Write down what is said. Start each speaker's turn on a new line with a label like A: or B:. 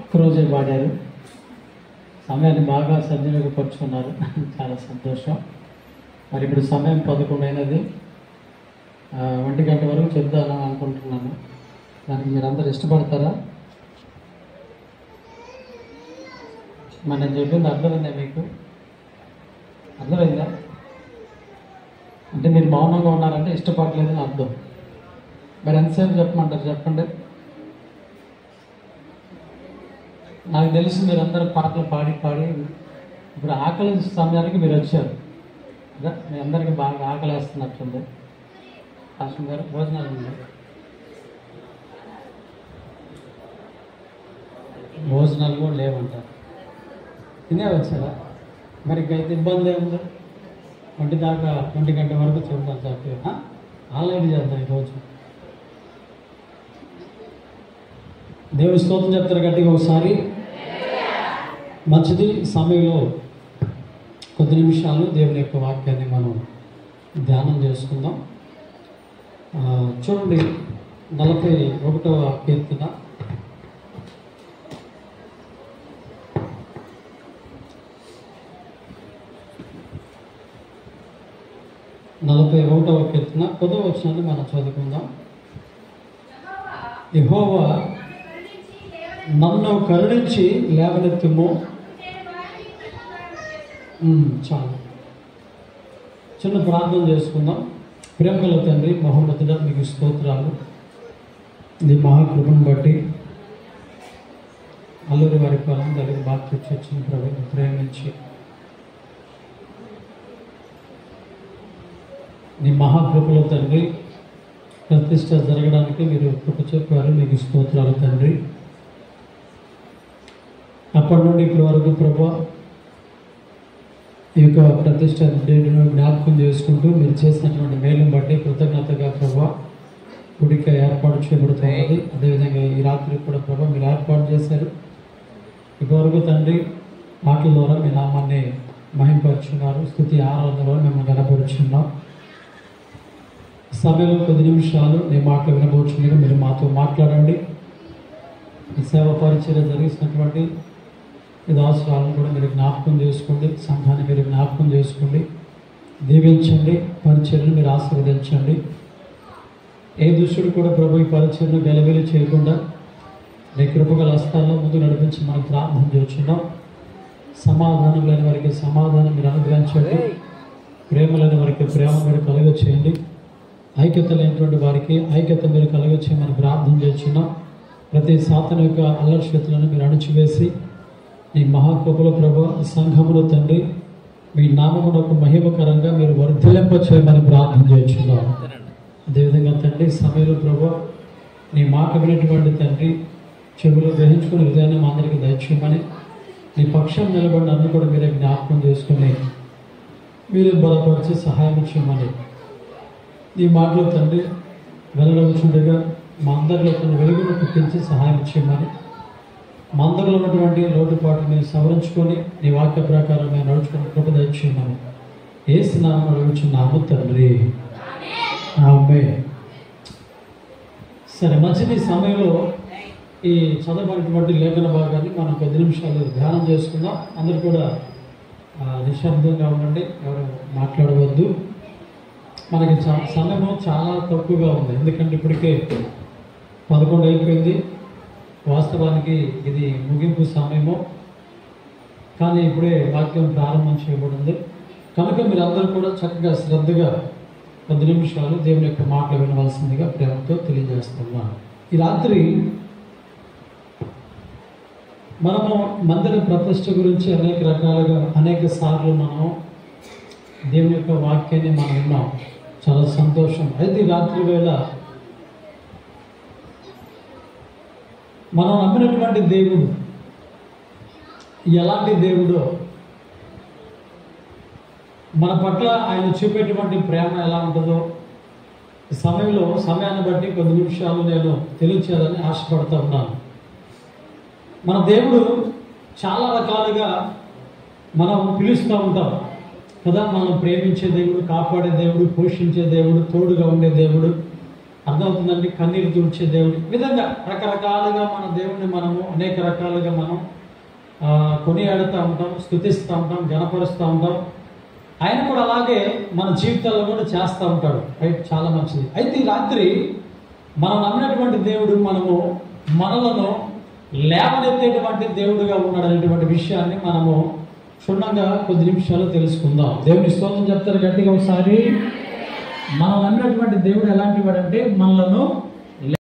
A: ఒక్కరోజే పాడారు. సమయాన్ని బాగా సద్వినియోగపరుచుకున్నారు. చాలా సంతోషం. మరి ఇప్పుడు సమయం 11 అయినది. 1 గంట వరకు చెప్దాను అనుకుంటున్నాను. దానికి మీరందరూ ఇష్టపడతారా? మరి నేను చెప్పింది అర్థమైందా మీకు? అర్థమైందా? అంటే మీరు మౌనంగా ఉన్నారంటే ఇష్టపడలేదని అర్థం. మరి ఎంతసేపు చెప్పమంటారు చెప్పండి. నాకు తెలిసి మీరందరూ పాటలు పాడి ఇప్పుడు ఆకలి సమయానికి మీరు వచ్చారు కదా. మీ అందరికీ బాగా ఆకలి వేస్తున్నట్టుంది. రాష్ట్రం గారు భోజనాలు ఉంది. భోజనాలు కూడా లేవంటారు. తినే వచ్చారా? మరి అయితే ఇబ్బంది ఏముంది? 1 గంట వరకు చూద్దాం సార్. ఆన్లైన్ చేద్దాం ఈరోజు. దేవుని స్తోత్రం చెప్తారు గట్టిగా ఒకసారి. మంచిది. సమయంలో కొద్ది నిమిషాలు దేవుని యొక్క వాక్యాన్ని మనం ధ్యానం చేసుకుందాం. చూడండి 41వ కీర్తన. కీర్తన 10వ వచనాన్ని మనం చదువుకుందాం. యెహోవా నన్ను కరుణించి లేవనెత్తుము. చాలు. చిన్న ప్రార్థన చేసుకుందాం. ప్రేమగల తండ్రి మహోన్నతుడా, మీకు స్తోత్రాలు. నీ మహాకృపను బట్టి అల్లూరి వారి పాలన దగ్గర బాగా చర్చని ప్రభుత్వం ప్రేమించి నీ మహాకృపలో తండ్రి ప్రతిష్ట జరగడానికి మీరు కృప చెప్పారు. మీకు స్తోత్రాలు తండ్రి. అప్పటి నుండి ఇప్పటి వరకు ప్రభువా ఈ యొక్క ప్రతిష్ట డేటును జ్ఞాపకం చేసుకుంటూ మీరు చేసినటువంటి మేలును బట్టి కృతజ్ఞతగా ప్రభువా గుడిక ఏర్పాటు చేయబడుతున్నది. అదేవిధంగా ఈ రాత్రి కూడా ప్రభువా మీరు ఏర్పాటు చేశారు. ఇప్పటివరకు తండ్రి మాటల ద్వారా మీ నామాన్ని మహింపరుచున్నారు. స్తుతి ఆరాధన ద్వారా మేము గణపరుచున్నాం. సమయంలో కొద్ది నిమిషాలు నీ మాటలు వినబోచుండగా మీరు మాతో మాట్లాడండి. ఈ సేవ పరిచయం జరిగిస్తున్నటువంటి ఈ దాసురాలను కూడా మీరు జ్ఞాపకం చేసుకోండి. సంఘాన్ని మీరు జ్ఞాపకం చేసుకోండి. దీవించండి. పరిచయను మీరు ఆశీర్వదించండి. ఏ దుష్టుడు కూడా ప్రభు ఈ పరిచయను గెలవెలి చేయకుండా నీ కృపగల హస్తాల్లో ముందు నడిపించి మనం ప్రార్థన చేస్తున్నాం. సమాధానం లేని వారికి సమాధానం మీరు అనుగ్రహించండి. ప్రేమ లేని వారికి ప్రేమ మీరు కలుగ చేయండి. ఐక్యత లేనటువంటి వారికి ఐక్యత మీరు కలుగ చేయమని ప్రార్థన చేస్తున్నాం. ప్రతి సాతాను యొక్క అల్లర్షతులను మీరు అణిచివేసి నీ మహాకృపలో ప్రభు సంఘములో తండ్రి మీ నామమునకు మహిమకరంగా మీరు వర్ధిల్లింప చేయమని ప్రార్థన చేస్తున్నాం. అదేవిధంగా తండ్రి సమయంలో ప్రభు నీ మాట వినేటువంటి తండ్రి చెవులు గ్రహించుకుని హృదయాన్ని మా అందరికీ దయచేయమని నీ పక్షం నిలబడిన అన్ని కూడా మీరే జ్ఞాపకం చేసుకుని మీరు బలపరిచి సహాయం చేయమని ఈ మాటలో తండ్రి వెళ్ళవచ్చుండగా మా అందరిలో కొన్ని వెలుగును పుట్టించి సహాయం చేయమని మా అందరిలో ఉన్నటువంటి లోటుపాటుని సవరించుకొని నీ వాక్య ప్రకారం మేము నడుచుకుని కృప దయచేయమని యేసు నామమున అడుగుచున్నాము తండ్రి. ఆమేన్. సరే, మంచిది. సమయంలో ఈ చదవబడినటువంటి లేఖన భాగాన్ని మనం కొద్ది నిమిషాలు ధ్యానం చేసుకుందాం. అందరూ కూడా నిశ్శబ్దంగా ఉండండి, ఎవరు మాట్లాడవద్దు. మనకి సమయము చాలా తక్కువగా ఉంది. ఎందుకంటే ఇప్పటికే 11 అయిపోయింది. వాస్తవానికి ఇది ముగింపు సమయము, కానీ ఇప్పుడే వాక్యం ప్రారంభం చేయబడింది. కనుక మీరు అందరూ కూడా చక్కగా శ్రద్ధగా 10 నిమిషాలు దేవుని యొక్క మాటలు వినవలసిందిగా ప్రేమతో తెలియజేస్తున్నాను. ఈ రాత్రి మనము మందిర ప్రతిష్ఠ గురించి అనేక సార్లు మనం దేవుని యొక్క వాక్యాన్ని మనం విన్నాం. చాలా సంతోషం. అయితే ఈ రాత్రి వేళ మనం నమ్మినటువంటి దేవుడు ఎలాంటి దేవుడో, మన పట్ల ఆయన చూపేటువంటి ప్రేమ ఎలా ఉంటుందో ఈ సమయాన్ని బట్టి కొద్ది నిమిషాలు నేను తెలియచేయాలని ఆశపడుతూ ఉన్నాను. మన దేవుడు చాలా రకాలుగా మనం పిలుస్తూ ఉంటాం కదా. మనం ప్రేమించే దేవుడు, కాపాడే దేవుడు, పోషించే దేవుడు, తోడుగా ఉండే దేవుడు, అర్థమవుతుందండి. కన్నీరు తుడిచే దేవుడు. ఈ విధంగా రకరకాలుగా మన దేవుడిని మనము అనేక రకాలుగా మనం కొనియాడుతూ ఉంటాం, స్తుతిస్తూ ఉంటాం, గణపరుస్తూ ఉంటాం. ఆయన కూడా అలాగే మన జీవితాల్లో కూడా చేస్తూ ఉంటాడు. రైట్, చాలా మంచిది. అయితే ఈ రాత్రి మనం నమ్మినటువంటి దేవుడు మనలను లేవనెత్తేటువంటి దేవుడుగా ఉన్నాడు అనేటువంటి విషయాన్ని మనము క్షుణ్ణంగా కొద్ది నిమిషాలు తెలుసుకుందాం. దేవుని స్తోత్రం చెప్తారు గట్టిగా ఒకసారి. మనం నమ్మినటువంటి దేవుడు ఎలాంటి వాడంటే మనలను